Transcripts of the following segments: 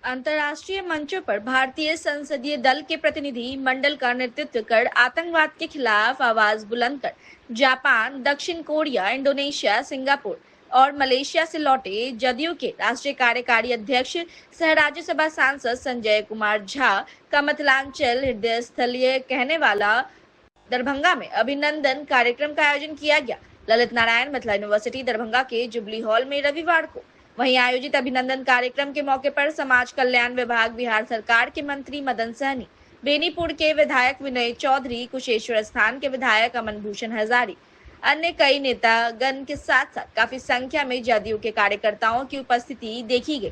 अंतर्राष्ट्रीय मंचों पर भारतीय संसदीय दल के प्रतिनिधि मंडल का नेतृत्व कर आतंकवाद के खिलाफ आवाज बुलंद कर जापान, दक्षिण कोरिया, इंडोनेशिया, सिंगापुर और मलेशिया से लौटे जदयू के राष्ट्रीय कार्यकारी अध्यक्ष सह राज्यसभा सांसद संजय कुमार झा का मिथिलांचल हृदय स्थलीय कहने वाला दरभंगा में अभिनंदन कार्यक्रम का आयोजन किया गया। ललित नारायण मिथिला यूनिवर्सिटी दरभंगा के जुबली हॉल में रविवार को वहीं आयोजित अभिनंदन कार्यक्रम के मौके पर समाज कल्याण विभाग बिहार सरकार के मंत्री मदन सहनी, बेनीपुर के विधायक विनय चौधरी, कुशेश्वर स्थान के विधायक अमन भूषण हजारी, अन्य कई नेतागण के साथ साथ काफी संख्या में जदयू के कार्यकर्ताओं की उपस्थिति देखी गई।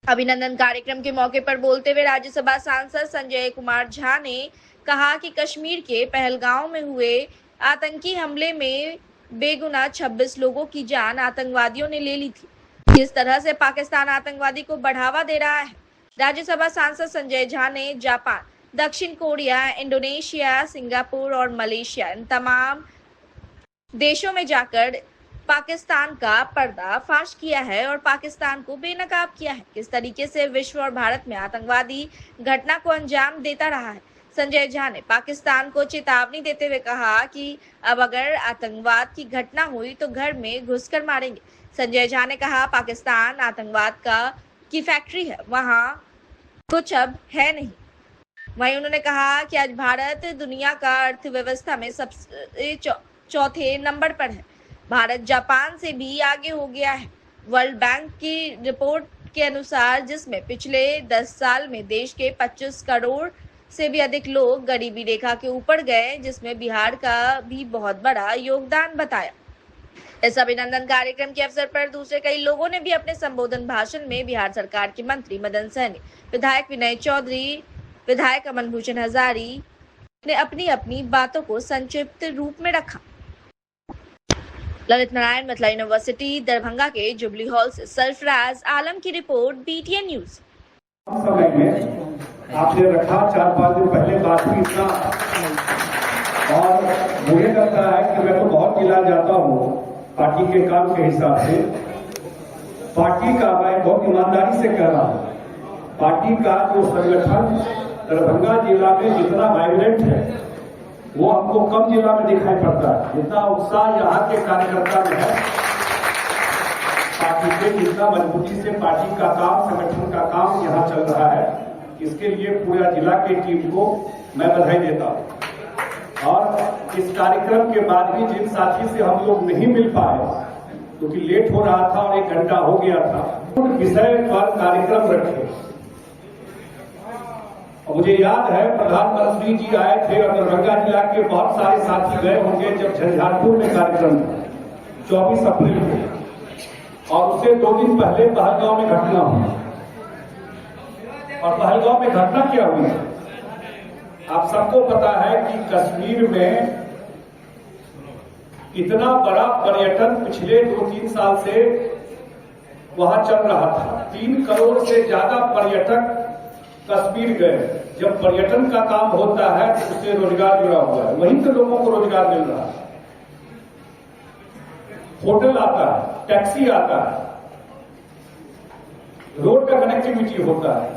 अभिनंदन कार्यक्रम के मौके पर बोलते हुए राज्यसभा सांसद संजय कुमार झा ने कहा कि कश्मीर के पहलगांव में हुए आतंकी हमले में बेगुनाह 26 लोगों की जान आतंकवादियों ने ले ली थी। जिस तरह से पाकिस्तान आतंकवादी को बढ़ावा दे रहा है, राज्यसभा सांसद संजय झा ने जापान, दक्षिण कोरिया, इंडोनेशिया, सिंगापुर और मलेशिया इन तमाम देशों में जाकर पाकिस्तान का पर्दाफाश किया है और पाकिस्तान को बेनकाब किया है। किस तरीके से विश्व और भारत में आतंकवादी घटना को अंजाम देता रहा है। संजय झा ने पाकिस्तान को चेतावनी देते हुए कहा कि अब अगर आतंकवाद की घटना हुई तो घर में घुसकर मारेंगे। संजय झा ने कहा, पाकिस्तान आतंकवाद की फैक्ट्री है, वहां कुछ अब है नहीं। वहीं उन्होंने कहा कि आज भारत दुनिया का अर्थव्यवस्था में सबसे चौथे नंबर पर है। भारत जापान से भी आगे हो गया है। वर्ल्ड बैंक की रिपोर्ट के अनुसार, जिसमें पिछले 10 साल में देश के 25 करोड़ से भी अधिक लोग गरीबी रेखा के ऊपर गए, जिसमें बिहार का भी बहुत बड़ा योगदान बताया। इस अभिनंदन कार्यक्रम के अवसर पर दूसरे कई लोगों ने भी अपने संबोधन भाषण में बिहार सरकार के मंत्री मदन सहनी, विधायक विनय चौधरी, विधायक अमन भूषण हजारी ने अपनी अपनी बातों को संक्षिप्त रूप में रखा। ललित नारायण मिथिला यूनिवर्सिटी दरभंगा के जुबली हॉल से सरफराज आलम की रिपोर्ट, BTN न्यूज। आपने रखा 4-5 दिन पहले बात हुई इतना, और मुझे लगता है कि मैं तो बहुत गिला जाता हूँ पार्टी के काम के हिसाब से। पार्टी का, मैं बहुत ईमानदारी से कह रहा हूँ, पार्टी का जो संगठन दरभंगा जिला में जितना वाइब्रेंट है वो हमको कम जिला में दिखाई पड़ता है। जितना उत्साह यहाँ के कार्यकर्ता में है पार्टी के, जितना मजबूती से पार्टी का काम, संगठन का काम यहाँ चल रहा है, इसके लिए पूरा जिला की टीम को मैं बधाई देता हूँ। और इस कार्यक्रम के बाद भी जिन साथी से हम लोग नहीं मिल पाए क्योंकि लेट हो रहा था और 1 घंटा हो गया था, उन विषय पर कार्यक्रम रखे। और मुझे याद है प्रधानमंत्री जी आए थे और दरभंगा जिला के बहुत सारे साथी गए होंगे जब झंझारपुर में कार्यक्रम था 24 अप्रैल को, और उससे 2 दिन पहले पहलगांव में घटना हुई। और पहलगांव में घटना क्या हुई, आप सबको पता है कि कश्मीर में इतना बड़ा पर्यटन पिछले 2-3 साल से वहां चल रहा था। 3 करोड़ से ज्यादा पर्यटक कश्मीर गए। जब पर्यटन का काम होता है तो उससे रोजगार जुड़ा हुआ है, वहीं से लोगों को रोजगार मिल रहा है। होटल आता है, टैक्सी आता है, रोड का कनेक्टिविटी होता है,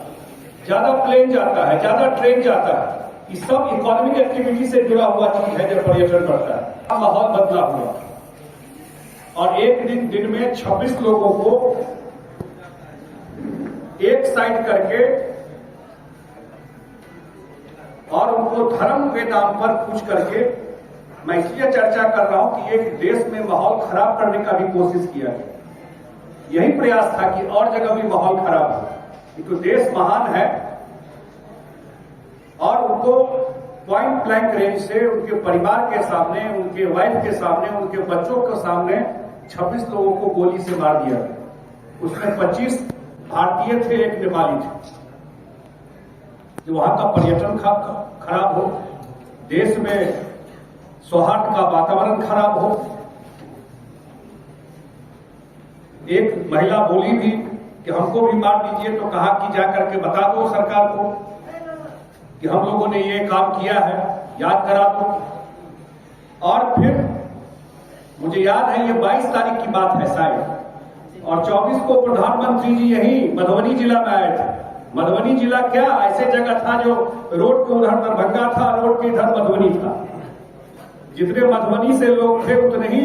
ज्यादा प्लेन जाता है, ज्यादा ट्रेन जाता है। ये सब इकोनॉमिक एक्टिविटी से जुड़ा हुआ चीज है। जब पर्यटन बढ़ता है, माहौल बदला हुआ, और एक दिन में 26 लोगों को एक साइड करके और उनको धर्म के नाम पर पूछ करके, मैं इसलिए चर्चा कर रहा हूं कि एक देश में माहौल खराब करने का भी कोशिश किया गया। यही प्रयास था कि और जगह भी माहौल खराब हो, क्योंकि देश महान है। और उनको पॉइंट ब्लैंक रेंज से उनके परिवार के सामने, उनके वाइफ के सामने, उनके बच्चों के सामने 26 लोगों को गोली से मार दिया गया। उसमें 25 भारतीय थे, 1 नेपाली थे। जो वहां का पर्यटन खराब हो, देश में सौहार्द का वातावरण खराब हो। एक महिला बोली भी कि हमको भी मार दीजिए, तो कहा कि जाकर के बता दो सरकार को कि हम लोगों ने ये काम किया है, याद करा दो। और फिर मुझे याद है ये 22 तारीख की बात है शायद, और 24 को प्रधानमंत्री जी यही मधुबनी जिला में आए थे। मधुबनी जिला क्या ऐसे जगह था जो रोड के उधर दरभंगा था, रोड के इधर मधुबनी था। जितने मधुबनी से लोग थे उतने ही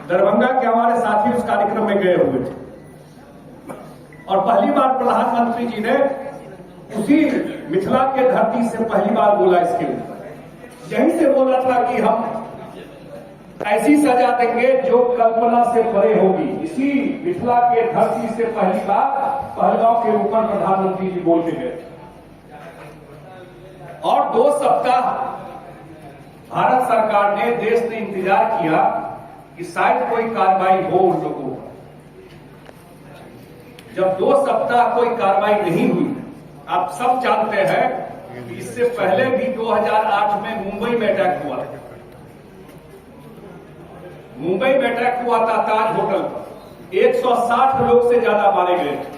दरभंगा के हमारे साथी उस कार्यक्रम में गए हुए थे। और पहली बार प्रधानमंत्री जी ने उसी मिथिला के धरती से पहली बार बोला इसके लिए। यहीं से बोला था कि हम ऐसी सजा देंगे जो कल्पना से परे होगी। इसी मिथिला के धरती से पहली बार पहलगांव के ऊपर प्रधानमंत्री जी बोल के गए। और 2 सप्ताह भारत सरकार ने, देश ने इंतजार किया कि शायद कोई कार्रवाई हो उन लोगों पर। जब 2 सप्ताह कोई कार्रवाई नहीं हुई, आप सब जानते हैं कि इससे पहले भी 2008 में मुंबई में अटैक हुआ था। मुंबई में अटैक हुआ था ताज होटल पर, 160 लोग से ज्यादा मारे गए थे।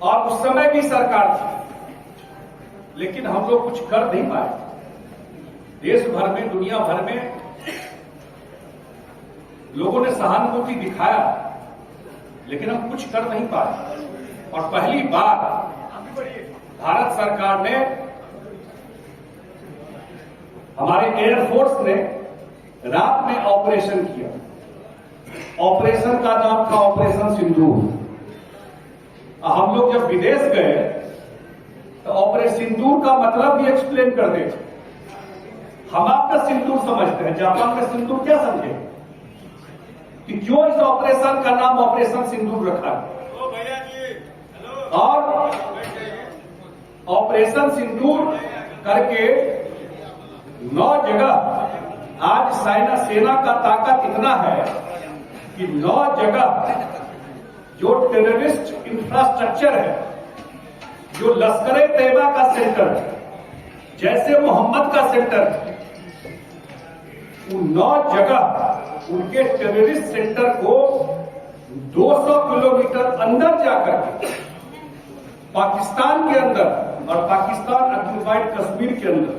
और उस समय भी सरकार थी, लेकिन हम लोग कुछ कर नहीं पाए। देश भर में, दुनिया भर में लोगों ने सहानुभूति दिखाया, लेकिन हम कुछ कर नहीं पाए। और पहली बार भारत सरकार ने, हमारे एयरफोर्स ने रात में ऑपरेशन किया। ऑपरेशन का नाम था ऑपरेशन सिंदूर। हम लोग जब विदेश गए तो ऑपरेशन सिंदूर का मतलब भी एक्सप्लेन करते थे। हम आपका सिंदूर समझते हैं, जापान में सिंदूर क्या समझे कि क्यों इस ऑपरेशन का नाम ऑपरेशन सिंदूर रखा है। और ऑपरेशन सिंदूर करके 9 जगह आज सेना का ताकत इतना है कि 9 जगह जो टेररिस्ट इंफ्रास्ट्रक्चर है, जो लश्कर-ए-तैयबा का सेंटर है, जैसे मोहम्मद का सेंटर है, उन 9 जगह उनके टेररिस्ट सेंटर को 200 किलोमीटर अंदर जाकर पाकिस्तान के अंदर और पाकिस्तान ऑक्युपाइड कश्मीर के अंदर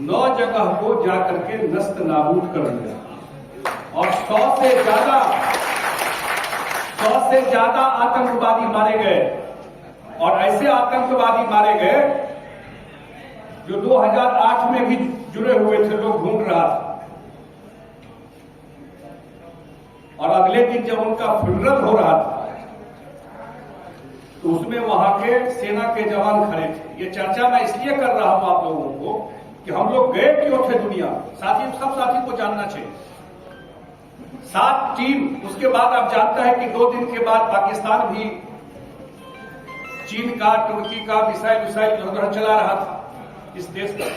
9 जगह को जाकर के नस्त नाबूद कर दिया। और 100 से ज्यादा आतंकवादी मारे गए। और ऐसे आतंकवादी मारे गए जो 2008 में भी जुड़े हुए थे, लोग ढूंढ रहा था। और अगले दिन जब उनका फ्यूनरल हो रहा था तो उसमें वहां के सेना के जवान खड़े थे। ये चर्चा मैं इसलिए कर रहा हूं आप लोगों को कि हम लोग गए क्यों थे दुनिया। सब साथी को जानना चाहिए। 7 टीम, उसके बाद आप जानते हैं कि 2 दिन के बाद पाकिस्तान भी चीन का, तुर्की का मिसाइल चला रहा था इस देश पर।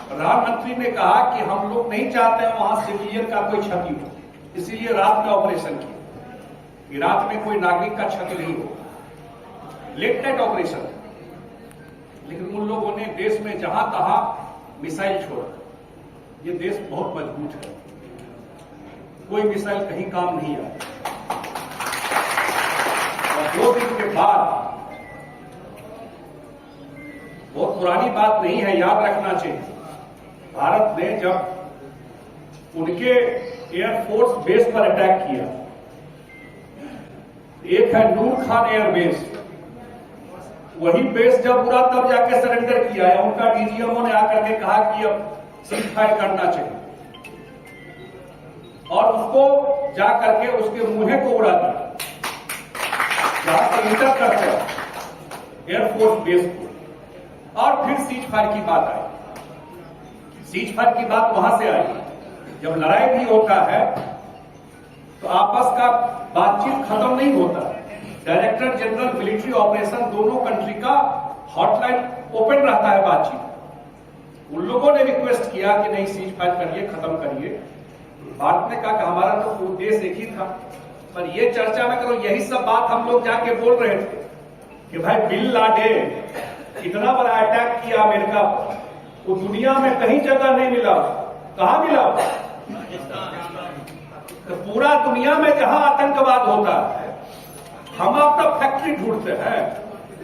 प्रधानमंत्री ने कहा कि हम लोग नहीं चाहते हैं वहां सिविलियन का कोई क्षति हो, इसीलिए रात में ऑपरेशन किया कि रात में कोई नागरिक का क्षति नहीं हो। Late night operation. लेकिन उन लोगों ने देश में जहां तहां मिसाइल छोड़ा। ये देश बहुत मजबूत है, कोई मिसाइल कहीं काम नहीं आया। और 2 दिन के बाद, बहुत पुरानी बात नहीं है, याद रखना चाहिए, भारत ने जब उनके एयरफोर्स बेस पर अटैक किया, एक है नूर खान एयरबेस, वही बेस जब पूरा तब जाके सरेंडर किया है। उनका डीजीएमओ ने आकर के कहा कि अब सीज फायर करना चाहिए और उसको जाकर के उसके मुंह को उड़ा दिया जहां पर इंटर करते हैं एयरफोर्स बेस को। और फिर सीज फायर की बात आई। सीज फायर की बात वहां से आई जब लड़ाई भी होता है तो आपस का बातचीत खत्म नहीं होता। डायरेक्टर जनरल मिलिट्री ऑपरेशन दोनों कंट्री का हॉटलाइन ओपन रहता है बातचीत। उन लोगों ने रिक्वेस्ट किया कि नहीं सीज फायर करिए, खत्म करिए। भारत ने कहा कि हमारा तो उद्देश्य एक ही था, पर ये चर्चा में करो, यही सब बात हम लोग जाके बोल रहे थे कि भाई बिन लादेन इतना बड़ा अटैक किया अमेरिका पर, वो दुनिया में कहीं जगह नहीं मिला। कहां मिला? तो पूरा दुनिया में जहां आतंकवाद होता है हम अपना फैक्ट्री ढूंढते हैं,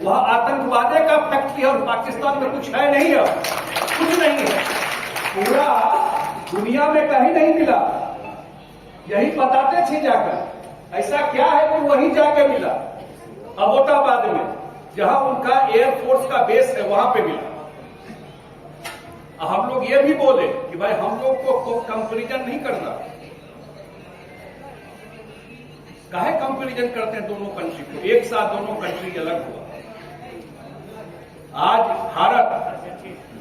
वह आतंकवादी का फैक्ट्री और पाकिस्तान में कुछ है नहीं है, कुछ नहीं है। पूरा दुनिया में कहीं नहीं मिला। यही बताते थे जाकर। ऐसा क्या है कि वही जाके मिला अबोटाबाद में, जहां उनका एयरफोर्स का बेस है, वहां पे मिला। हम लोग ये भी बोले कि भाई हम लोग को कंपैरिजन नहीं करना। काहे कंपैरिजन करते हैं दोनों कंट्री को? एक साथ दोनों कंट्री अलग हुआ। आज भारत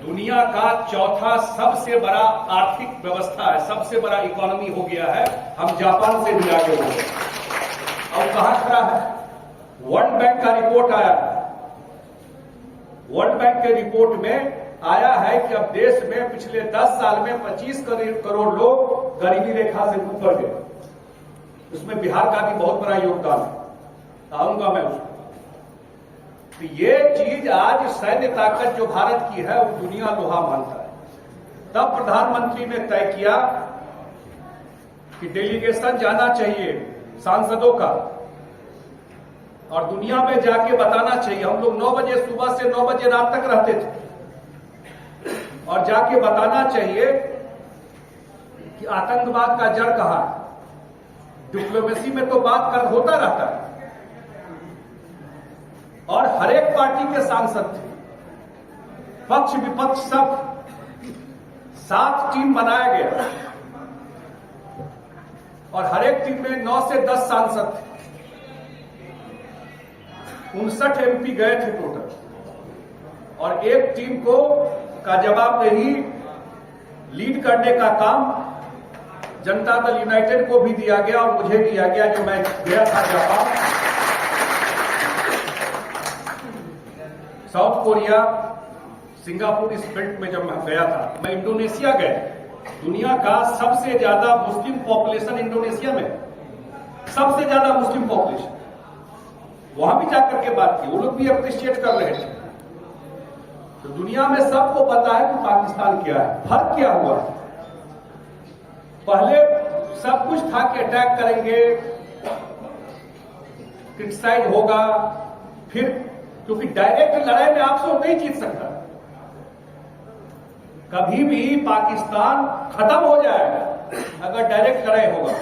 दुनिया का चौथा सबसे बड़ा आर्थिक व्यवस्था है, सबसे बड़ा इकोनॉमी हो गया है। हम जापान से भी आगे हो गए। अब कहां खड़ा है? वर्ल्ड बैंक का रिपोर्ट आया है। वर्ल्ड बैंक के रिपोर्ट में आया है कि अब देश में पिछले 10 साल में 25 करोड़ लोग गरीबी रेखा से ऊपर गए। उसमें बिहार का भी बहुत बड़ा योगदान है, आऊंगा मैं उसको। तो ये चीज आज सैन्य ताकत जो भारत की है वो दुनिया लोहा मानता है। तब प्रधानमंत्री ने तय किया कि डेलीगेशन जाना चाहिए सांसदों का और दुनिया में जाके बताना चाहिए। हम लोग 9 बजे सुबह से 9 बजे रात तक रहते थे और जाके बताना चाहिए कि आतंकवाद का जड़ कहां है। डिप्लोमेसी में तो बात कर होता रहता है और हर एक पार्टी के सांसद थे, पक्ष विपक्ष सब। 7 टीम बनाया गया और हर एक टीम में 9 से 10 सांसद थे। 59 एमपी गए थे टोटल और एक टीम को का जवाबदेही लीड करने का काम जनता दल यूनाइटेड को भी दिया गया और मुझे दिया गया, जो मैं गया था जापान, साउथ कोरिया, सिंगापुर। इस बेल्ट में जब मैं गया था, मैं इंडोनेशिया गया। दुनिया का सबसे ज्यादा मुस्लिम पॉपुलेशन इंडोनेशिया में, सबसे ज्यादा मुस्लिम पॉपुलेशन। वहां भी जाकर के बात की, वो लोग भी अप्रिशिएट कर रहे थे। तो दुनिया में सबको पता है कि पाकिस्तान क्या है। फर्क क्या हुआ? पहले सब कुछ था कि अटैक करेंगे, क्रिटिसाइज होगा, फिर क्योंकि डायरेक्ट लड़ाई में आपसे नहीं जीत सकता। कभी भी पाकिस्तान खत्म हो जाएगा अगर डायरेक्ट लड़ाई होगा।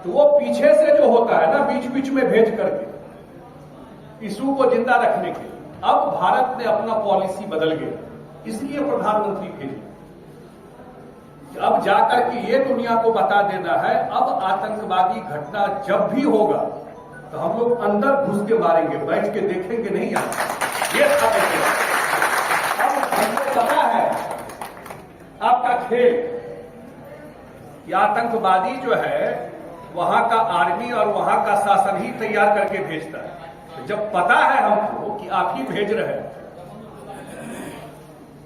तो वो पीछे से जो होता है ना, बीच बीच में भेज करके इशू को जिंदा रखने के लिए। अब भारत ने अपना पॉलिसी बदल गया, इसलिए प्रधानमंत्री भेजे। अब जाकर के ये दुनिया को बता देना है, अब आतंकवादी घटना जब भी होगा तो हम लोग अंदर घुस के मारेंगे, बैठ के देखेंगे नहीं। ये था अब हमको पता है आपका खेल। ये आतंकवादी जो है वहां का आर्मी और वहां का शासन ही तैयार करके भेजता है। तो जब पता है हमको कि आप ही भेज रहे हैं,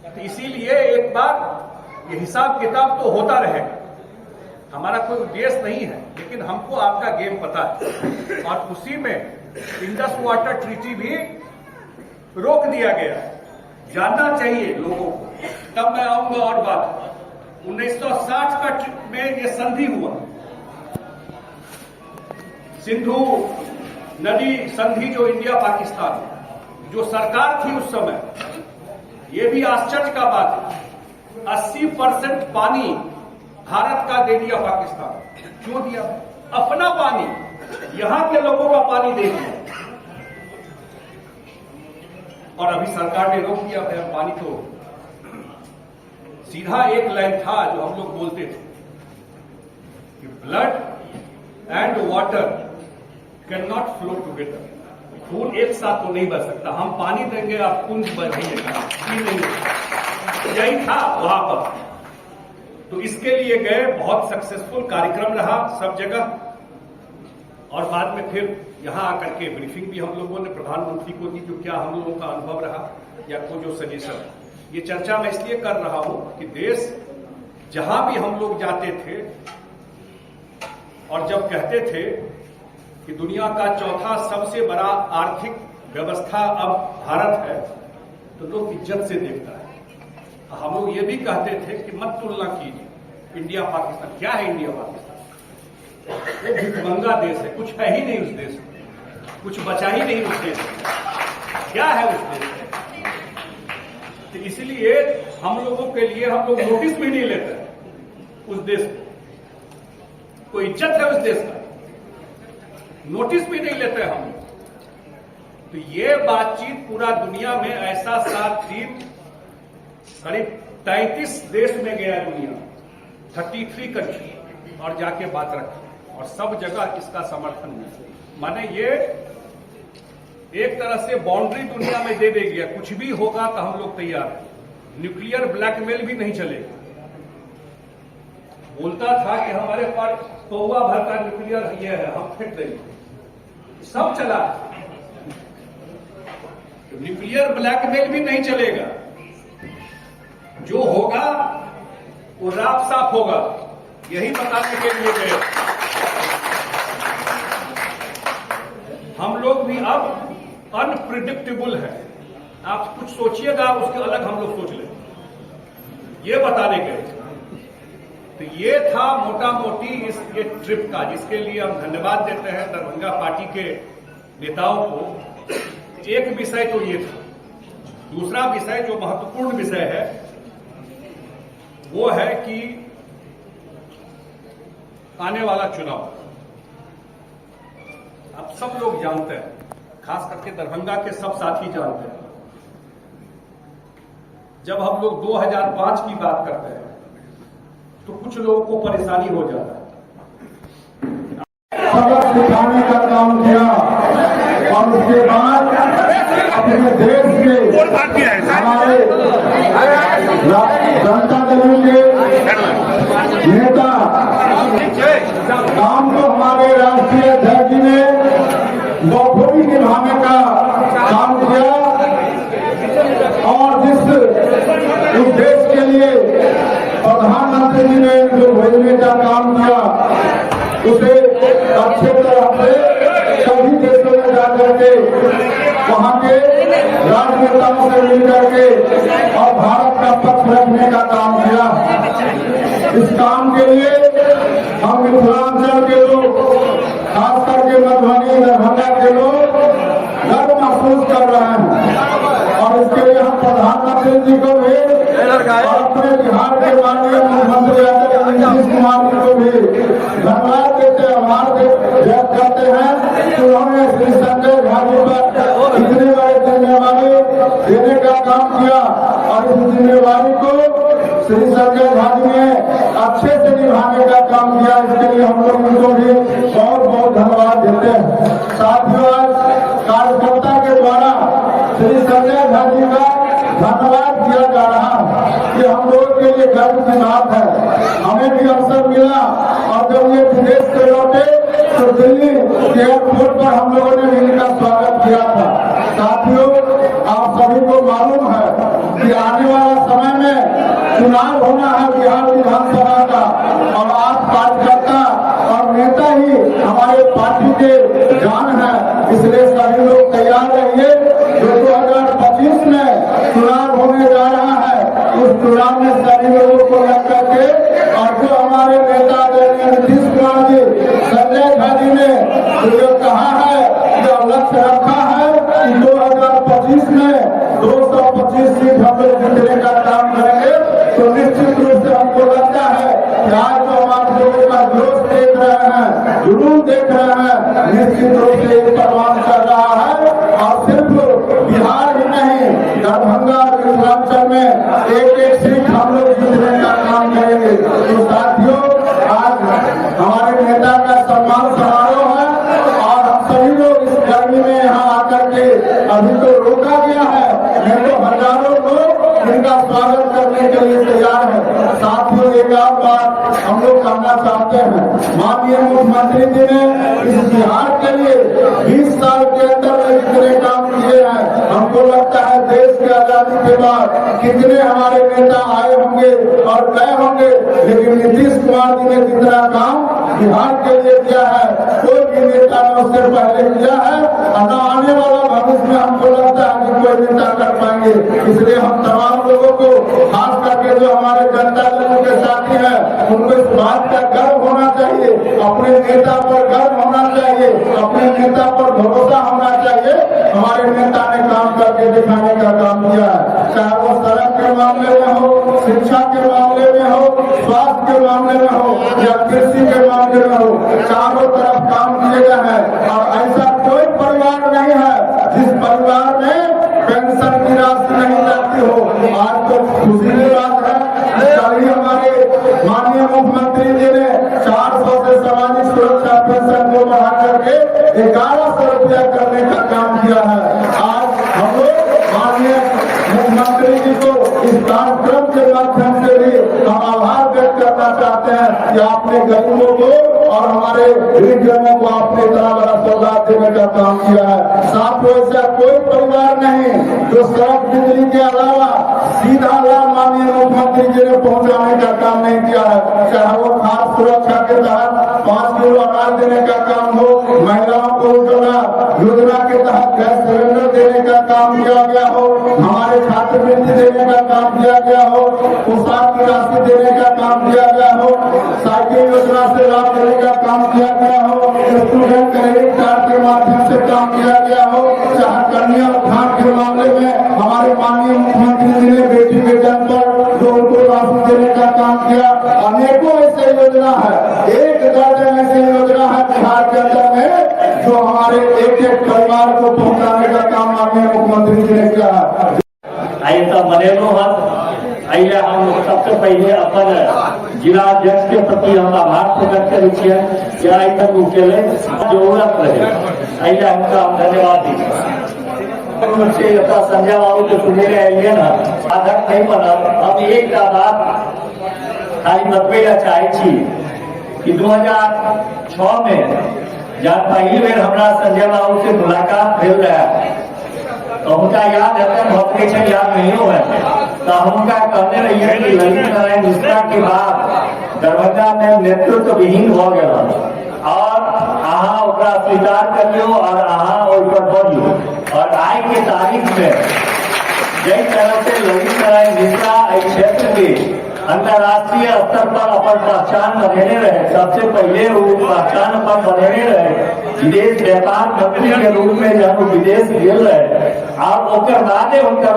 तो इसीलिए एक बार ये हिसाब किताब तो होता रहेगा। हमारा कोई उद्देश्य नहीं है, लेकिन हमको आपका गेम पता है। और उसी में इंडस वाटर ट्रीटी भी रोक दिया गया है। जानना चाहिए लोगों को। तब मैं आऊंगा और बात। 1960 का में ये संधि हुआ, सिंधु नदी संधि, जो इंडिया पाकिस्तान जो सरकार थी उस समय। ये भी आश्चर्य का बात है, 80% पानी भारत का दे दिया पाकिस्तान। क्यों दिया? अपना पानी, यहां के लोगों का पानी दे दिया। और अभी सरकार ने रोक दिया पानी। तो सीधा एक लाइन था जो हम लोग बोलते थे कि blood and water can not flow together. खून एक साथ तो नहीं बह सकता। हम पानी देंगे, आप खून बहेंगे, यही था वहां पर। तो इसके लिए गए, बहुत सक्सेसफुल कार्यक्रम रहा सब जगह। और बाद में फिर यहां आकर के ब्रीफिंग भी हम लोगों ने प्रधानमंत्री को दी, जो क्या हम लोगों का अनुभव रहा या कोई जो सजेशन। ये चर्चा मैं इसलिए कर रहा हूं कि देश जहां भी हम लोग जाते थे और जब कहते थे कि दुनिया का चौथा सबसे बड़ा आर्थिक व्यवस्था अब भारत है, तो लोग इज्जत से देखता है। हम लोग ये भी कहते थे कि मत तुलना कीजिए इंडिया पाकिस्तान। क्या है इंडिया पाकिस्तान? वो भिखमंगा देश है, कुछ है ही नहीं उस देश में, कुछ बचा ही नहीं उस देश में। क्या है उस देश में? तो इसलिए हम लोगों के लिए हम लोग नोटिस भी नहीं लेते उस देश को। कोई इज्जत है उस देश का? नोटिस भी नहीं लेते हम। तो ये बातचीत पूरा दुनिया में ऐसा साथ थी, करीब 33 देश में गया दुनिया, 33 कंट्री, और जाके बात रखी और सब जगह इसका समर्थन हुआ। माने ये एक तरह से बाउंड्री दुनिया में दे देगी, कुछ भी होगा तो हम लोग तैयार हैं, न्यूक्लियर ब्लैकमेल भी नहीं चलेगा। बोलता था कि हमारे पास पौवा भर का न्यूक्लियर ये है, हम फेंक देंगे, सब चला। न्यूक्लियर ब्लैकमेल भी नहीं चलेगा, जो होगा वो राफ साफ होगा, यही बताने के लिए गए। हम लोग भी अब अनप्रिडिक्टेबल है, आप कुछ सोचिएगा उसके अलग हम लोग सोच लें, ये बताने गए। तो ये था मोटा मोटी इस ये ट्रिप का, जिसके लिए हम धन्यवाद देते हैं दरभंगा पार्टी के नेताओं को। एक विषय तो ये था। दूसरा विषय जो महत्वपूर्ण विषय है वो है कि आने वाला चुनाव, आप सब लोग जानते हैं, खास करके दरभंगा के सब साथी जानते हैं, जब हम लोग 2005 की बात करते हैं तो कुछ लोगों को परेशानी हो जाता है। सबक सिखाने का काम किया और उसके बाद अपने देश में हमारे जनता दल के नेता काम को हमारे राष्ट्रीय अध्यक्ष ने बखूबी निभाने का काम किया और जिस उस देश के लिए प्रधानमंत्री जी ने जो भेजने का काम किया उसे अच्छे तरह से सभी देशों में जाकर के वहां के राजनेताओं से मिल करके और भारत का पक्ष रखने का काम किया। इस काम के लिए हम मिथिलांचल के लोग, खास करके मधुबनी दरभंगा के लोग गर्व महसूस कर रहे हैं और इसके लिए हम प्रधानमंत्री जी को भी और अपने बिहार के माननीय मुख्यमंत्री नीतीश कुमार जी को भी धन्यवाद देते आभार व्यक्त करते हैं कि उन्होंने श्री संजय झा जी पर इतनी बड़ी जिम्मेवारी देने का काम किया और इस जिम्मेवारी को श्री संजय झा जी ने अच्छे से निभाने का काम किया। इसके लिए हम लोग उनको भी बहुत बहुत धन्यवाद देते हैं। साथियों, आज कार्यकर्ता के द्वारा श्री संजय झा जी का धन्यवाद किया जा रहा है। ये हम लोगों के लिए गर्व की बात है। हमें भी अवसर मिला और जब ये विदेश से लौटे तो दिल्ली के एयरपोर्ट पर हम लोगों ने भी इनका स्वागत किया था। साथियों, आप सभी को मालूम है कि आने वाला समय में चुनाव होना है बिहार विधानसभा का और आप कार्यकर्ता और नेता ही हमारे पार्टी के जान है, इसलिए सभी लोग तैयार रहिए। जो 2025 में चुनाव होने जा रहा है उस चुनाव में सभी लोगों को लग करके और जो हमारे नेता नीतीश कुमार जी, संजय झा जी ने जो कहा है, जो लक्ष्य रखा है कि 2025 में 225 सीट हम लोग जीतने का काम करेंगे, तो निश्चित रूप से हमको लगता है कि आज जो हमारे लोगों का जोश देख रहे हैं, जुनून देख रहे हैं, निश्चित रूप से इस प्रमाण कर रहा है और सिर्फ बिहार ही नहीं दरभंगा मिथिलांचल में एक एक सीट हम लोग जीतने का काम करेंगे। तो साथियों, आज हमारे नेता का सम्मान समारोह है और हम सभी लोग इस गर्मी में यहाँ आकर के अभी तो रोका गया है, नहीं तो हजारों लोग इनका स्वागत करने के लिए तैयार है। साथियों, एक और बात हम लोग करना चाहते हैं, माननीय मुख्यमंत्री जी ने इस बिहार के लिए 20 साल के अंदर में जितने काम किए हैं, हमको लगता है देश के आजादी के बाद कितने हमारे नेता आए होंगे और गए होंगे, लेकिन नीतीश कुमार जी ने जितना काम बिहार के लिए किया है कोई भी नेता ने उससे पहले किया है और न आने वाला भविष्य में हमको लगता है कि कोई नेता कर पाएंगे। इसलिए हम तमाम लोगों को, खास करके जो हमारे जनता दल के साथी हैं, उनको इस बात का गर्व होना चाहिए, अपने नेता पर गर्व होना चाहिए, अपने नेता पर भरोसा होना चाहिए। हमारे नेता ने काम करके दिखाने का काम किया है, चाहे वो सड़क के मामले में हो, शिक्षा के मामले में हो, स्वास्थ्य के मामले में हो या कृषि के मामले में हो, चारों तरफ काम किए गए हैं। और ऐसा कोई परिवार नहीं है जिस परिवार में पेंशन की राशि नहीं जाती हो। आज तो खुशी की बात है, कल ही हमारे माननीय मुख्यमंत्री जी ने 400 से सामाजिक सुरक्षा पेंशन को बढ़ा करके 1100 रुपया करने का काम किया है। आज हम लोग माननीय मुख्यमंत्री जी को इस कार्यक्रम के माध्यम से भी हम आभार व्यक्त करना चाहते हैं कि आपने गरीबों को और हमारे गरीबों को आपने इतना बड़ा सौगात देने का काम किया है। साथ ही ऐसा कोई परिवार नहीं जो सड़क बिजली के अलावा सीधा लाभ माननीय मुख्यमंत्री जी ने पहुंचाने का काम नहीं किया है। चाहे वो खाद्य सुरक्षा के तहत 5 किलो अनाज देने का काम हो, महिलाओं को उज्ज्वला योजना के तहत गैस सिलेंडर देने का काम किया गया हो, हमारे छात्रवृत्ति देने का काम किया गया हो, पोशाक की राशि देने का काम किया गया हो, साइकिल योजना से लाभ देने का काम किया गया हो, स्टूडेंट क्रेडिट कार्ड के माध्यम से काम किया गया हो, चाहे कन्या उत्थान के मामले में हमारे माननीय मुख्यमंत्री जी ने बेटी के जन्म पर जो उनको राशि देने का काम किया। अनेकों ऐसे योजना है, एक दर्जन ऐसी योजना है बिहार के अंदर में जो हमारे एक एक परिवार को पहुंचाने का काम माननीय मुख्यमंत्री जी ने किया है। ऐसा मनेलो अइले हम सबसे पहले अपन जिला अध्यक्ष के प्रति हम आभार प्रकट करे छियै कि आइ तक उकेले जरूरत रहे अइले हमका हम धन्यवाद दी। से अपना संजय बाबू के सुने अलिए ना आदत नहीं बनल। हम एक बात खाली बतबे चाहे छी कि 2006 में जब पहली बेर हमारा संजय बाबू से मुलाकात भेल रहे तो उनका याद है, बहुत कुछ याद नहीं हो है। तो हम कहते रहिए कि ललित नारायण मिश्रा के बाद दरभंगा में नेतृत्व विहीन हो गया और अहाँ ओकरा स्वीकार करियो और अहाँ ओकर बढ़ियो। और आज के तारीख में जिस तरह से ललित नारायण मिश्रा इस क्षेत्र के अंतर्राष्ट्रीय स्तर पर अपन पहचान बनेने रहे, सबसे पहले वो पहचान अपन बनेने रहे विदेश व्यापार मंत्री के रूप में जब विदेश गेल रहे और ओकर बादे उनकर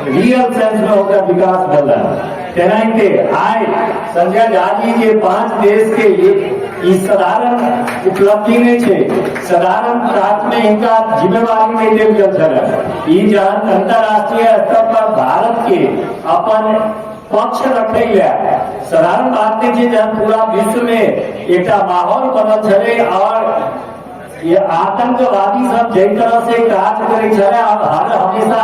रियल सेंस में होकर विकास बढ़ रहा है। तेनाहिते आय संजय झा जी के 5 देश के ई साधारण उपलब्धि नहीं छे, साधारण रात में इनका जिम्मेवारी नहीं देल गेल छल। ई जहन अंतर्राष्ट्रीय स्तर पर भारत के अपन पक्ष रखे साधारण बात नहीं है जब पूरा विश्व में एक माहौल बनल छे और ये आतंकवादी सब जिस तरह से काज करे हर हमेशा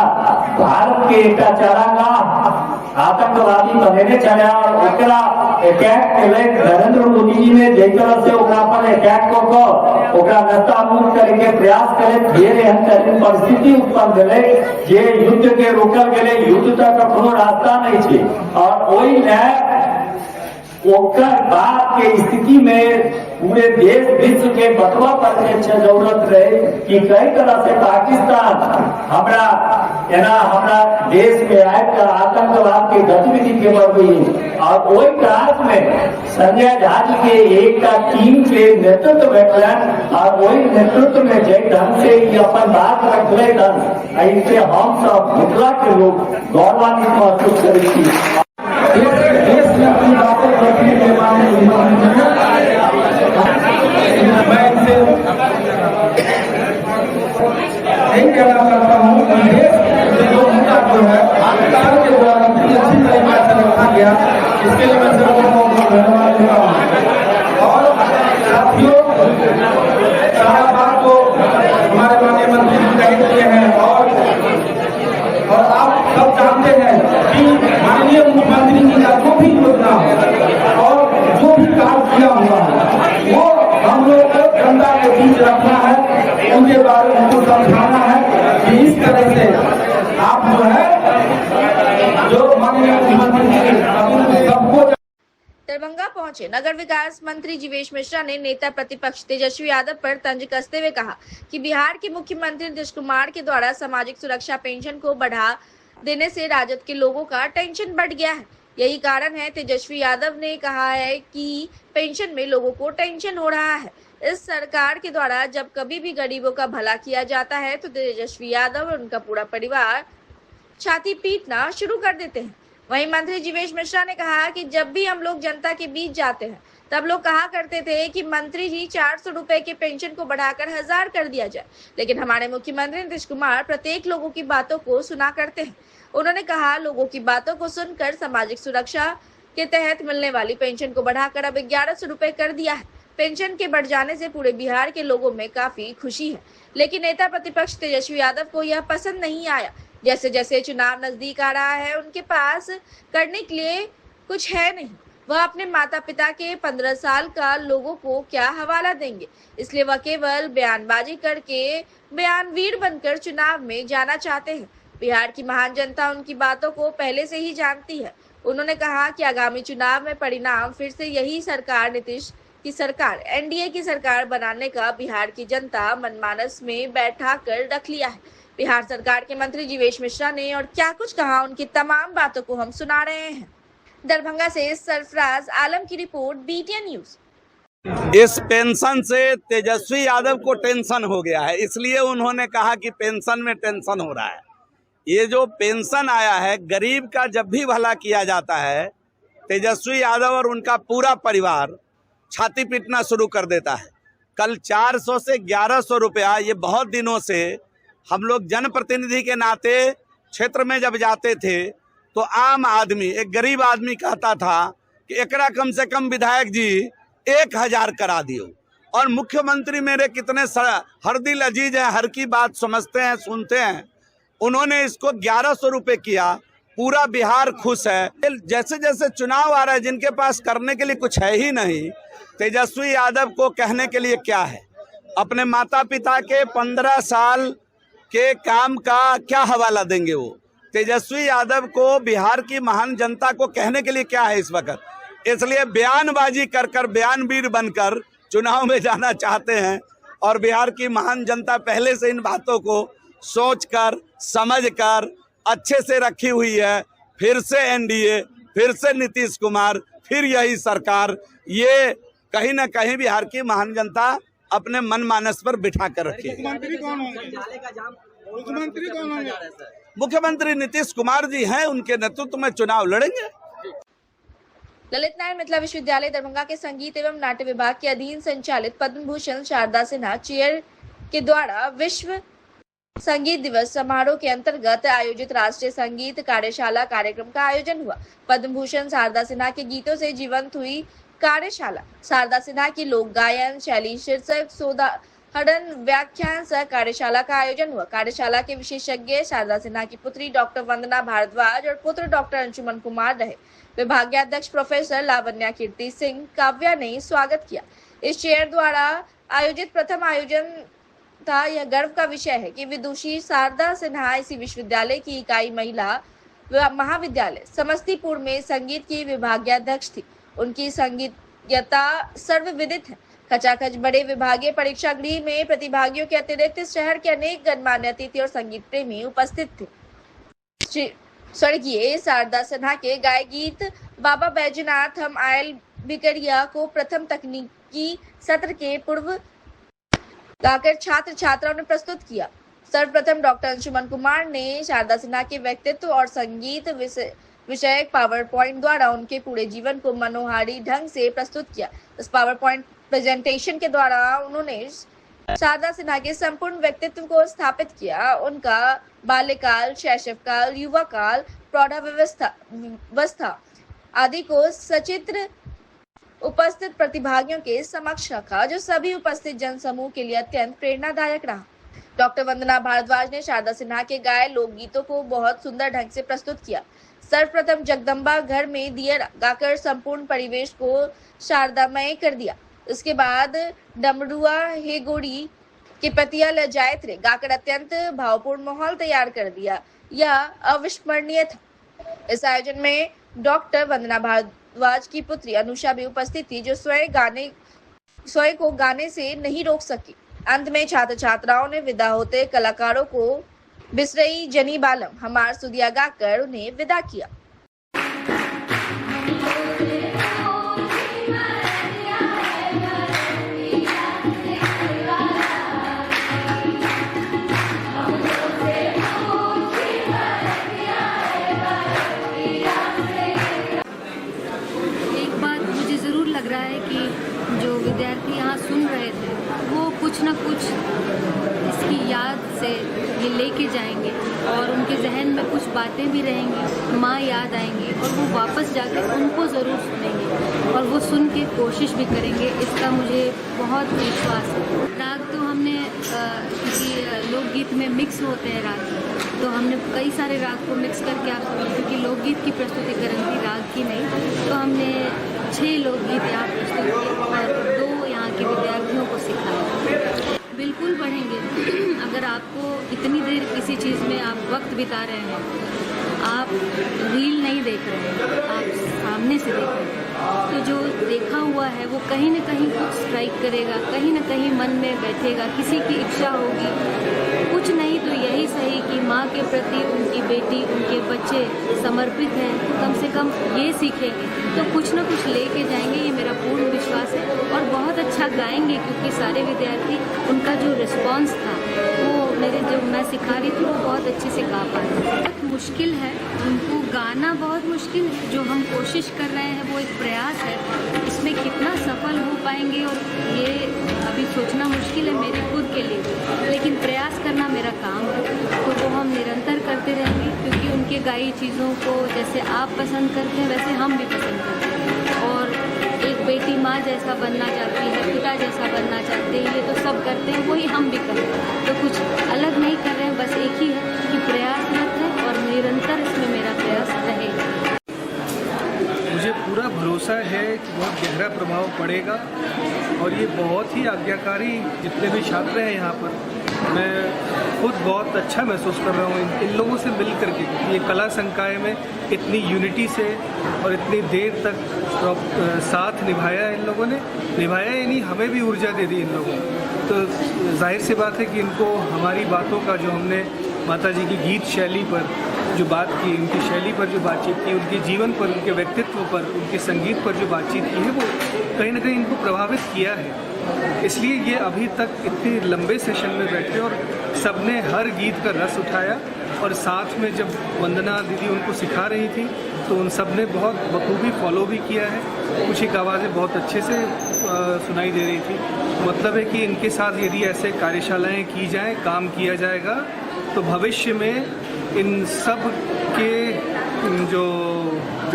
भारत के एक चारागाह आतंकवादी बनेने चले और ओकरा अटैक केले नरेंद्र मोदी जी ने जिस तरह से ओकरा पर अटैक को ओकरा नस्ता मुक्त करे के प्रयास करे फिर एहन तरह परिस्थिति उत्पन्न भेले जे युद्ध के रोकल गेले, युद्ध तक कोनो रास्ता नहीं छे। और वही ओकर बाद के स्थिति में पूरे देश विश्व के बतवा पर जरूरत रहे कि कई तरह से पाकिस्तान हमारा देश में आए आतंकवाद के गतिविधि के बढ़ गई। और वही काल में संजय झा जी के एक टीम के नेतृत्व बैठलन और वही नेतृत्व में जिस ढंग से अपन बात रखले ऐसे हम सब मिथिला के लोग गौरवान्वित महसूस करेंगे। अपनी बातें रखने के मामले में मैं इनसे नहीं कहना चाहता हूँ कि देश जो मुद्दा जो है सरकार के द्वारा अच्छी तरीके से रखा गया, इसके लिए मैं सबको बहुत धन्यवाद देता हूँ। और साथियों सारा बात को हमारे माननीय मंत्री जी कह दिए हैं और आप सब जानते हैं कि माननीय मुख्यमंत्री जी का जो भी योजना और जो भी काम किया हुआ है वो हम लोग को जनता के बीच रखना है, उनके बारे में उनको समझाना है कि इस तरह से आप जो है जो माननीय मुख्यमंत्री जी सबको। दरभंगा पहुंचे नगर विकास मंत्री जीवेश मिश्रा ने नेता प्रतिपक्ष तेजस्वी यादव पर तंज कसते हुए कहा कि बिहार के मुख्यमंत्री नीतीश कुमार के द्वारा सामाजिक सुरक्षा पेंशन को बढ़ा देने से राजद के लोगों का टेंशन बढ़ गया है। यही कारण है तेजस्वी यादव ने कहा है कि पेंशन में लोगों को टेंशन हो रहा है। इस सरकार के द्वारा जब कभी भी गरीबों का भला किया जाता है तो तेजस्वी यादव और उनका पूरा परिवार छाती पीटना शुरू कर देते हैं। वहीं मंत्री जीवेश मिश्रा ने कहा कि जब भी हम लोग जनता के बीच जाते हैं तब लोग कहा करते थे कि मंत्री जी 400 रुपए के पेंशन को बढ़ाकर 1000 कर दिया जाए, लेकिन हमारे मुख्यमंत्री नीतीश कुमार प्रत्येक लोगों की बातों को सुना करते हैं। उन्होंने कहा लोगों की बातों को सुनकर सामाजिक सुरक्षा के तहत मिलने वाली पेंशन को बढ़ाकर अब 1100 रुपए कर दिया है। पेंशन के बढ़ जाने से पूरे बिहार के लोगों में काफी खुशी है, लेकिन नेता प्रतिपक्ष तेजस्वी यादव को यह पसंद नहीं आया। जैसे जैसे चुनाव नजदीक आ रहा है उनके पास करने के लिए कुछ है नहीं। वह अपने माता पिता के 15 साल का लोगों को क्या हवाला देंगे, इसलिए वह केवल बयानबाजी करके बयानवीर बनकर चुनाव में जाना चाहते हैं। बिहार की महान जनता उनकी बातों को पहले से ही जानती है। उन्होंने कहा कि आगामी चुनाव में परिणाम फिर से यही सरकार, नीतीश की सरकार, एनडीए की सरकार बनाने का बिहार की जनता मनमानस में बैठा कर रख लिया है। बिहार सरकार के मंत्री जीवेश मिश्रा ने और क्या कुछ कहा, उनकी तमाम बातों को हम सुना रहे हैं। दरभंगा से सरफराज आलम की रिपोर्ट, BTN न्यूज। इस पेंशन से तेजस्वी यादव को टेंशन हो गया है, इसलिए उन्होंने कहा कि पेंशन में टेंशन हो रहा है। ये जो पेंशन आया है, गरीब का जब भी भला किया जाता है, तेजस्वी यादव और उनका पूरा परिवार छाती पीटना शुरू कर देता है। कल 400 से 1100 रुपया, ये बहुत दिनों से हम लोग जनप्रतिनिधि के नाते क्षेत्र में जब जाते थे तो आम आदमी, एक गरीब आदमी कहता था कि एकरा कम से कम विधायक जी 1000 करा दियो। और मुख्यमंत्री मेरे कितने हर दिल अजीज हैं, हर की बात समझते हैं, सुनते हैं। उन्होंने इसको 1100 रुपये किया। पूरा बिहार खुश है। जैसे जैसे चुनाव आ रहा है, जिनके पास करने के लिए कुछ है ही नहीं, तेजस्वी यादव को कहने के लिए क्या है? अपने माता पिता के 15 साल के काम का क्या हवाला देंगे वो? तेजस्वी यादव को बिहार की महान जनता को कहने के लिए क्या है इस वक्त? इसलिए बयानबाजी कर बयानवीर बनकर चुनाव में जाना चाहते हैं। और बिहार की महान जनता पहले से इन बातों को सोचकर समझकर अच्छे से रखी हुई है। फिर से एनडीए, फिर से नीतीश कुमार, फिर यही सरकार, ये कहीं ना कहीं बिहार की महान जनता अपने मन मानस पर बिठा कर रखी है। मुख्यमंत्री कौन होंगे? मुख्यमंत्री नीतीश कुमार जी हैं, उनके नेतृत्व में चुनाव लड़ेंगे। ललित नारायण मिथिला विश्वविद्यालय दरभंगा के संगीत एवं नाट्य विभाग के अधीन संचालित पद्म भूषण शारदा सिन्हा चेयर के द्वारा विश्व संगीत दिवस समारोह के अंतर्गत आयोजित राष्ट्रीय संगीत कार्यशाला कार्यक्रम का आयोजन हुआ। पद्म भूषण शारदा सिन्हा के गीतों से जीवंत हुई कार्यशाला। शारदा सिन्हा की लोक गायन शैली शीर्षक सोदाहरण व्याख्यान सह कार्यशाला का आयोजन हुआ। कार्यशाला के विशेषज्ञ शारदा सिन्हा की पुत्री डॉक्टर वंदना भारद्वाज और पुत्र डॉक्टर अंशुमन कुमार रहे। विभागाध्यक्ष प्रोफेसर लावण्या कीर्ति सिंह काव्या ने स्वागत किया। इस चेयर द्वारा आयोजित प्रथम आयोजन था। यह गर्व का विषय है कि विदुषी शारदा सिन्हा इसी विश्वविद्यालय की इकाई महिला महाविद्यालय समस्तीपुर में संगीत की विभागाध्यक्ष थी। उनकी संगीतज्ञता सर्वविदित है। खचाखच बड़े विभागीय परीक्षा गृह में प्रतिभागियों के अतिरिक्त शहर के अनेक गणमान्य अतिथि और संगीत प्रेमी उपस्थित थे। स्वर्गीय शारदा सिन्हा के गाय गीत बाबा बैजनाथ हम आयल बिकरिया को प्रथम तकनीकी सत्र के पूर्व गाकर छात्र छात्राओं ने प्रस्तुत किया। सर्वप्रथम डॉक्टर अंशुमन कुमार ने शारदा सिन्हा के व्यक्तित्व और संगीत विषयक पावर पॉइंट द्वारा उनके पूरे जीवन को मनोहारी ढंग से प्रस्तुत किया। इस पावर पॉइंट प्रेजेंटेशन के द्वारा उन्होंने शारदा सिन्हा के संपूर्ण व्यक्तित्व को स्थापित किया। उनका बाल्यकाल, शैशवकाल, युवा काल, प्रौढ़ावस्था आदि को सचित्र उपस्थित प्रतिभागियों के समक्ष रखा, जो सभी उपस्थित जनसमूह के लिए अत्यंत प्रेरणादायक रहा। डॉक्टर वंदना भारद्वाज ने शारदा सिन्हा के गाए लोकगीतों को बहुत सुंदर ढंग से प्रस्तुत किया। सर्वप्रथम जगदम्बा घर में दिया गाकर संपूर्ण परिवेश को शारदामय कर दिया। उसके बाद डमरुआ हे गोड़ी के पतिया ल जायत रे गाकर अत्यंत भावपूर्ण माहौल तैयार कर दिया। यह अविस्मरणीय था। इस आयोजन में डॉक्टर वंदना भारद्वाज की पुत्री अनुषा भी उपस्थित थी, जो स्वयं को गाने से नहीं रोक सकी। अंत में छात्र छात्राओं ने विदा होते कलाकारों को बिसरई जनी बालम हमार सुदिया गाकर उन्हें विदा किया। सुन रहे थे वो कुछ ना कुछ इसकी याद से ये लेके जाएंगे और उनके जहन में कुछ बातें भी रहेंगी, माँ याद आएंगी और वो वापस जाकर उनको ज़रूर सुनेंगे और वो सुन के कोशिश भी करेंगे। इसका मुझे बहुत विश्वास है। राग तो हमने क्योंकि लोकगीत में मिक्स होते हैं राग, तो हमने कई सारे राग को मिक्स करके आपको, क्योंकि लोकगीत की प्रस्तुतिकरण थी राग की नहीं, तो हमने 6 लोकगीत यहाँ प्रस्तुत किए और 2 यहाँ के विद्यार्थियों को सिखाया। बिल्कुल बढ़ेंगे। अगर आपको इतनी देर किसी चीज़ में आप वक्त बिता रहे हैं, आप रील नहीं देख रहे हैं, आप सामने से देख रहे हैं, तो जो देखा हुआ है वो कहीं ना कहीं कुछ स्ट्राइक करेगा, कहीं ना कहीं मन में बैठेगा। किसी की इच्छा होगी, कुछ नहीं तो यही सही कि माँ के प्रति उनकी बेटी, उनके बच्चे समर्पित हैं, तो कम से कम ये सीखेंगे तो कुछ ना कुछ लेके जाएंगे, ये मेरा पूर्ण विश्वास है। और बहुत अच्छा गाएंगे, क्योंकि सारे विद्यार्थी, उनका जो रिस्पॉन्स था वो मेरे जो मैं सिखा रही थी वो बहुत अच्छे से गा पा रहे थे। बहुत मुश्किल है, उनको गाना बहुत मुश्किल है। जो हम कोशिश कर रहे हैं वो एक प्रयास है, इसमें कितना सफल हो पाएंगे और ये अभी सोचना मुश्किल है मेरे खुद के लिए, लेकिन प्रयास करना मेरा काम है, तो वो हम निरंतर करते रहेंगे। क्योंकि उनके गाई चीज़ों को जैसे आप पसंद करते हैं वैसे हम भी पसंद करते हैं, और एक बेटी माँ जैसा बनना चाहती है, पिता जैसा बनना चाहते हैं, ये तो सब करते हैं, वही हम भी करते हैं। तो कुछ अलग नहीं कर रहे हैं, बस एक ही है कि प्रयासरत है और निरंतर इसमें मेरा प्रयास रहेगा। मुझे पूरा भरोसा है कि बहुत गहरा प्रभाव पड़ेगा और ये बहुत ही आज्ञाकारी जितने भी छात्र हैं यहाँ पर, मैं खुद बहुत अच्छा महसूस कर रहा हूँ इन लोगों से मिल करके, क्योंकि ये कला संकाय में इतनी यूनिटी से और इतनी देर तक साथ निभाया इन लोगों ने, निभाया ही नहीं, हमें भी ऊर्जा दे दी इन लोगों ने। तो जाहिर सी बात है कि इनको हमारी बातों का, जो हमने माता जी की गीत शैली पर जो बात की, उनकी शैली पर जो बातचीत की, उनके जीवन पर, उनके व्यक्तित्व पर, उनके संगीत पर जो बातचीत की है, वो कहीं ना कहीं इनको प्रभावित किया है। इसलिए ये अभी तक इतने लंबे सेशन में बैठे और सबने हर गीत का रस उठाया, और साथ में जब वंदना दीदी उनको सिखा रही थी तो उन सब ने बहुत बखूबी फॉलो भी किया है। कुछ एक आवाज़ें बहुत अच्छे से सुनाई दे रही थी। मतलब है कि इनके साथ यदि ऐसे कार्यशालाएं की जाएं, काम किया जाएगा, तो भविष्य में इन सब के जो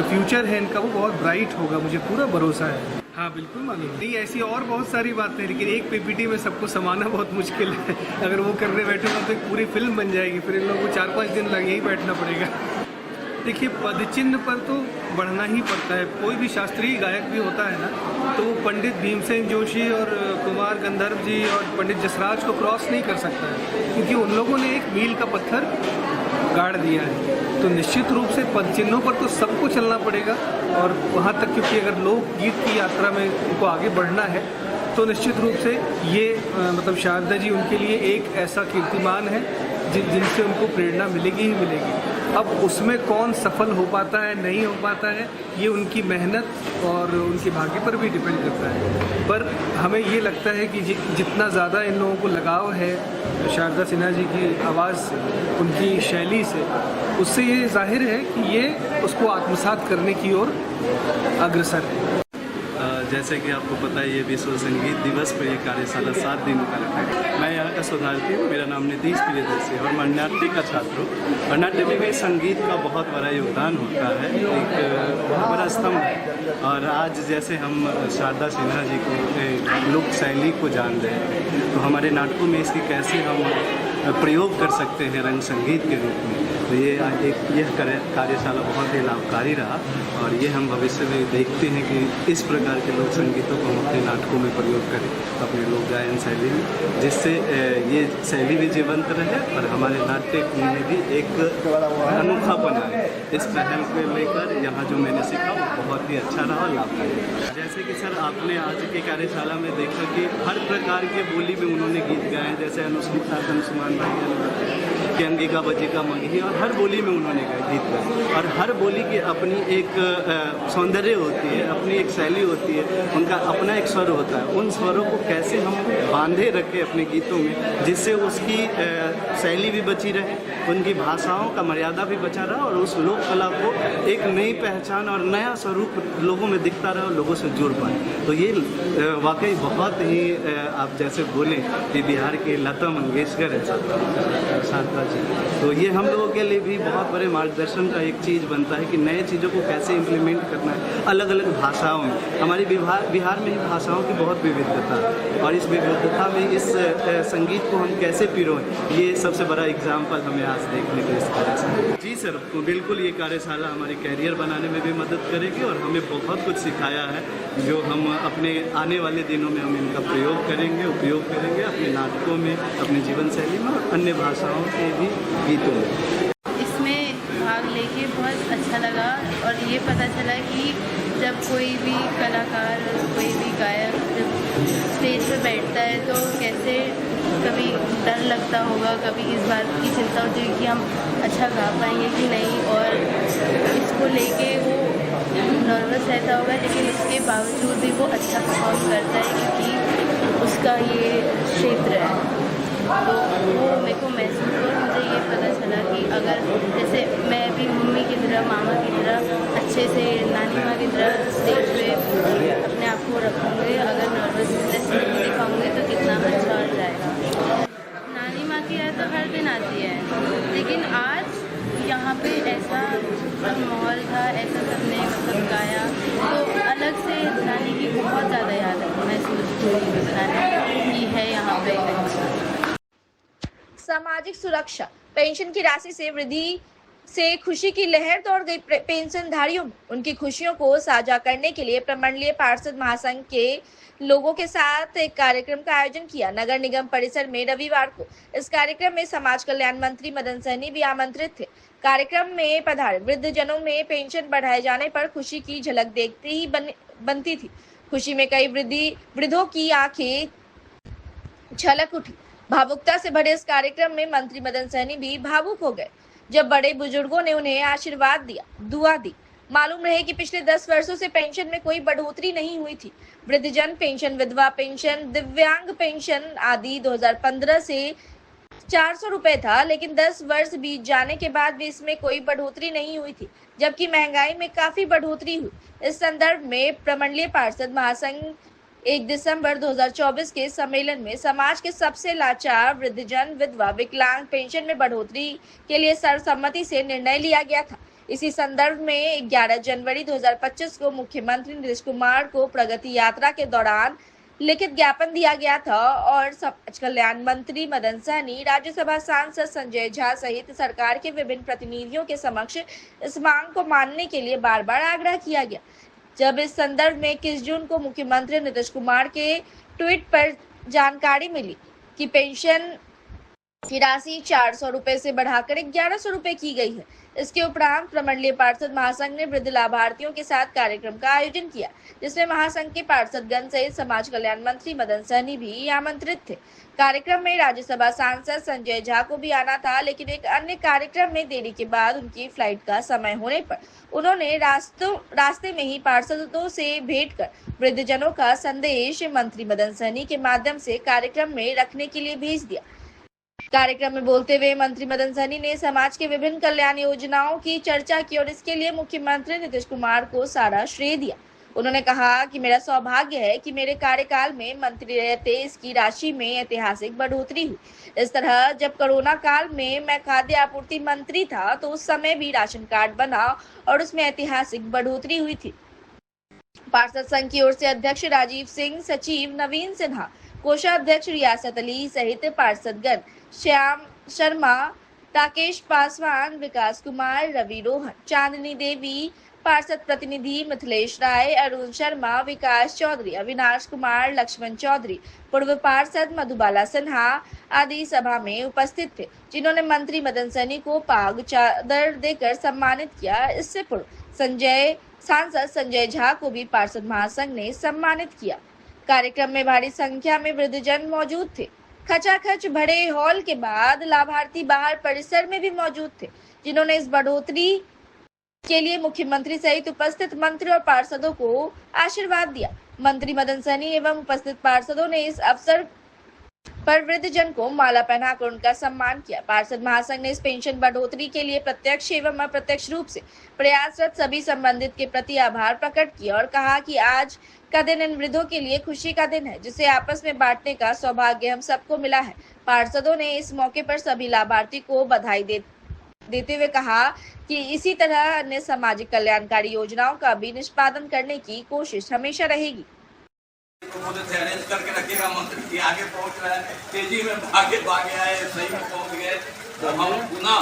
फ्यूचर है इनका वो बहुत ब्राइट होगा, मुझे पूरा भरोसा है। हाँ बिल्कुल मालूम नहीं, ऐसी और बहुत सारी बातें, लेकिन एक पीपीटी में सबको समाना बहुत मुश्किल है। अगर वो करने बैठे तो एक पूरी फिल्म बन जाएगी, फिर इन लोगों को 4-5 दिन लगे ही बैठना पड़ेगा। देखिए, पदचिन्ह पर तो बढ़ना ही पड़ता है। कोई भी शास्त्रीय गायक भी होता है ना, तो वो पंडित भीमसेन जोशी और कुमार गंधर्व जी और पंडित जसराज को क्रॉस नहीं कर सकता है, क्योंकि उन लोगों ने एक मील का पत्थर गाड़ दिया है। तो निश्चित रूप से पदचिन्हों पर तो सबको चलना पड़ेगा, और वहाँ तक, क्योंकि अगर लोकगीत की यात्रा में उनको आगे बढ़ना है तो निश्चित रूप से ये मतलब शारदा जी उनके लिए एक ऐसा कीर्तिमान है जिनसे उनको प्रेरणा मिलेगी ही मिलेगी। अब उसमें कौन सफल हो पाता है, नहीं हो पाता है, ये उनकी मेहनत और उनके भाग्य पर भी डिपेंड करता है। पर हमें ये लगता है कि जितना ज़्यादा इन लोगों को लगाव है शारदा सिन्हा जी की आवाज़ से, उनकी शैली से, उससे ये जाहिर है कि ये उसको आत्मसात करने की ओर अग्रसर है। जैसे कि आपको पता है, ये विश्व संगीत दिवस पर ये कार्यशाला 7 दिनों का रखा है। मैं यहाँ का शोधार्थी हूँ, मेरा नाम नीतीश प्रियदर्शी और मैं नाट्य का छात्र हूँ। और नाट्य में भी संगीत का बहुत बड़ा योगदान होता है, एक बहुत बड़ा स्तंभ है। और आज जैसे हम शारदा सिन्हा जी को लोक शैली को जान रहे हैं, तो हमारे नाटकों में इसकी कैसे हम प्रयोग कर सकते हैं रंग संगीत के रूप में, तो यह कार्यशाला बहुत ही लाभकारी रहा। और ये हम भविष्य में देखते हैं कि इस प्रकार के लोक संगीतों को हम अपने नाटकों में प्रयोग करें, अपने लोक गायन शैली में, जिससे ये शैली भी जीवंत रहे और हमारे नाट्य में भी एक अनोखापन आए। इस पहल को लेकर यहाँ जो मैंने सीखा वो बहुत ही अच्छा रहा और लाभकारी। जैसे कि सर, आपने आज की कार्यशाला में देखा कि हर प्रकार के बोली में उन्होंने गीत गाए, जैसे अनुसुमान भाई कि अंगिका बजिका मंगी, और हर बोली में उन्होंने गीत गाए। और हर बोली की अपनी एक सौंदर्य होती है, अपनी एक शैली होती है, उनका अपना एक स्वर होता है। उन स्वरों को कैसे हम बांधे रखें अपने गीतों में, जिससे उसकी शैली भी बची रहे उनकी भाषाओं का मर्यादा भी बचा रहा और उस लोक कला को एक नई पहचान और नया स्वरूप लोगों में दिखता रहा और लोगों से जुड़ पाए। तो ये वाकई बहुत ही आप जैसे बोले कि बिहार के लता मंगेशकर है शांता जी, तो ये हम लोगों के लिए भी बहुत बड़े मार्गदर्शन का एक चीज़ बनता है कि नए चीज़ों को कैसे इम्प्लीमेंट करना है अलग अलग भाषाओं में। हमारी बिहार में ही भाषाओं की बहुत विविधता है और इस विविधता में इस संगीत को हम कैसे पिरोएं, ये सबसे बड़ा एग्जाम्पल हमें आज देखने को इस कार्यशाला। जी सर, बिल्कुल ये कार्यशाला हमारे कैरियर बनाने में भी मदद करेगी और हमें बहुत कुछ सिखाया है जो हम अपने आने वाले दिनों में हम इनका प्रयोग करेंगे, उपयोग करेंगे अपने नाटकों में, अपने जीवन शैली में और अन्य भाषाओं के भी गीतों में। इसमें भाग लेके बहुत अच्छा लगा और ये पता चला कि जब कोई भी कलाकार, कोई भी गायक जब स्टेज पर बैठता है तो कैसे कभी डर लगता होगा, कभी इस बात की चिंता होती है कि हम अच्छा गा पाएंगे कि नहीं, और इसको लेके वो नर्वस रहता होगा, लेकिन इसके बावजूद भी वो अच्छा परफॉर्म करता है क्योंकि उसका ये क्षेत्र है। तो वो मेरे को महसूस हुआ, मुझे ये पता चला कि अगर जैसे मैं भी मम्मी की तरह, मामा की तरह अच्छे से, नानी माँ की तरह स्टेज पे अपने आप को रखूँगी, अगर नर्वसनेस नहीं दिखाऊँगी तो कितना अच्छा हो जाएगा। नानी माँ की याद तो हर दिन आती है, लेकिन आज यहाँ पे ऐसा माहौल था, ऐसा सबने मतलब गाया तो अलग से नानी की बहुत ज़्यादा याद महसूस हुई कि है यहाँ पे। सामाजिक सुरक्षा पेंशन की राशि से वृद्धि से खुशी की लहर दौड़ गई पेंशनधारियों में। उनकी खुशियों को साझा करने के लिए प्रमंडलीय पार्षद महासंघ के लोगों के साथ एक कार्यक्रम का आयोजन किया नगर निगम परिसर में रविवार को। इस कार्यक्रम में समाज कल्याण मंत्री मदन सहनी भी आमंत्रित थे। कार्यक्रम में पधारे वृद्ध जनों में पेंशन बढ़ाए जाने पर खुशी की झलक देखते ही बनती थी। खुशी में कई वृद्धों की आंखें छलक उठी। भावुकता से भरे इस कार्यक्रम में मंत्री मदन सहनी भी भावुक हो गए जब बड़े बुजुर्गों ने उन्हें आशीर्वाद दिया, दुआ दी। मालूम रहे कि पिछले 10 वर्षों से पेंशन में कोई बढ़ोतरी नहीं हुई थी। वृद्धजन पेंशन, विधवा पेंशन, दिव्यांग पेंशन आदि 2015 से 400 रुपए था, लेकिन 10 वर्ष बीत जाने के बाद भी इसमें कोई बढ़ोतरी नहीं हुई थी, जबकि महंगाई में काफी बढ़ोतरी हुई। इस संदर्भ में प्रमंडलीय पार्षद महासंघ 1 दिसंबर 2024 के सम्मेलन में समाज के सबसे लाचार वृद्धजन, विधवा, विकलांग पेंशन में बढ़ोतरी के लिए सर्वसम्मति से निर्णय लिया गया था। इसी संदर्भ में 11 जनवरी 2025 को मुख्यमंत्री नीतीश कुमार को प्रगति यात्रा के दौरान लिखित ज्ञापन दिया गया था और समाज कल्याण मंत्री मदन सहनी, राज्यसभा सांसद संजय झा सहित सरकार के विभिन्न प्रतिनिधियों के समक्ष इस मांग को मानने के लिए बार बार आग्रह किया गया। जब इस संदर्भ में 21 जून को मुख्यमंत्री नीतीश कुमार के ट्वीट पर जानकारी मिली कि पेंशन की राशि 400 रुपए से बढ़ाकर 1100 रुपए की गई है, इसके उपरांत प्रमंडलीय पार्षद महासंघ ने वृद्ध लाभार्थियों के साथ कार्यक्रम का आयोजन किया, जिसमें महासंघ के पार्षदगण सहित समाज कल्याण मंत्री मदन सहनी भी आमंत्रित थे। कार्यक्रम में राज्यसभा सांसद संजय झा को भी आना था, लेकिन एक अन्य कार्यक्रम में देरी के बाद उनकी फ्लाइट का समय होने पर उन्होंने रास्ते में ही पार्षदों से भेंट कर वृद्धजनों का संदेश मंत्री मदन सहनी के माध्यम से कार्यक्रम में रखने के लिए भेज दिया। कार्यक्रम में बोलते हुए मंत्री मदन सहनी ने समाज के विभिन्न कल्याण योजनाओं की चर्चा की और इसके लिए मुख्यमंत्री नीतीश कुमार को सारा श्रेय दिया। उन्होंने कहा कि मेरा सौभाग्य है कि मेरे कार्यकाल में मंत्री रहते इसकी राशि में ऐतिहासिक बढ़ोतरी हुई। इस तरह जब कोरोना काल में मैं खाद्य आपूर्ति मंत्री था तो उस समय भी राशन कार्ड बना और उसमें ऐतिहासिक बढ़ोतरी हुई थी। पार्षद संघ की ओर से अध्यक्ष राजीव सिंह, सचिव नवीन सिन्हा, कोषाध्यक्ष रियासत अली सहित पार्षदगण श्याम शर्मा, राकेश पासवान, विकास कुमार, रवि रोहन, चांदनी देवी, पार्षद प्रतिनिधि मिथिलेश राय, अरुण शर्मा, विकास चौधरी, अविनाश कुमार, लक्ष्मण चौधरी, पूर्व पार्षद मधुबाला सिन्हा आदि सभा में उपस्थित थे, जिन्होंने मंत्री मदन सहनी को पाग चादर देकर सम्मानित किया। इससे पूर्व सांसद संजय झा को भी पार्षद महासंघ ने सम्मानित किया। कार्यक्रम में भारी संख्या में वृद्धजन मौजूद थे। खचाखच भरे हॉल के बाद लाभार्थी बाहर परिसर में भी मौजूद थे, जिन्होंने इस बढ़ोतरी के लिए मुख्यमंत्री सहित उपस्थित मंत्री और पार्षदों को आशीर्वाद दिया। मंत्री मदन सहनी एवं उपस्थित पार्षदों ने इस अवसर पर वृद्धजन को माला पहनाकर उनका सम्मान किया। पार्षद महासंघ ने इस पेंशन बढ़ोतरी के लिए प्रत्यक्ष एवं अप्रत्यक्ष रूप से प्रयासरत सभी संबंधित के प्रति आभार प्रकट किया और कहा कि आज का दिन इन वृद्धों के लिए खुशी का दिन है, जिसे आपस में बांटने का सौभाग्य हम सबको मिला है। पार्षदों ने इस मौके पर सभी लाभार्थी को बधाई देते हुए कहा कि इसी तरह अन्य सामाजिक कल्याणकारी योजनाओं का भी निष्पादन करने की कोशिश हमेशा रहेगी। से अरेंज करके रखिएगा, मंत्री जी आगे पहुंच रहे हैं, तेजी में भागे आए, सही में पहुंच गए। तो हम पुनः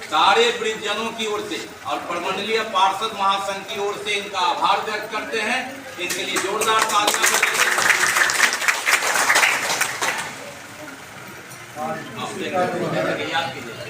सारे वृद्धजनों की ओर से और प्रमंडलीय पार्षद महासंघ की ओर से इनका आभार व्यक्त करते हैं। इनके लिए जोरदार तालियां याद कीजिए।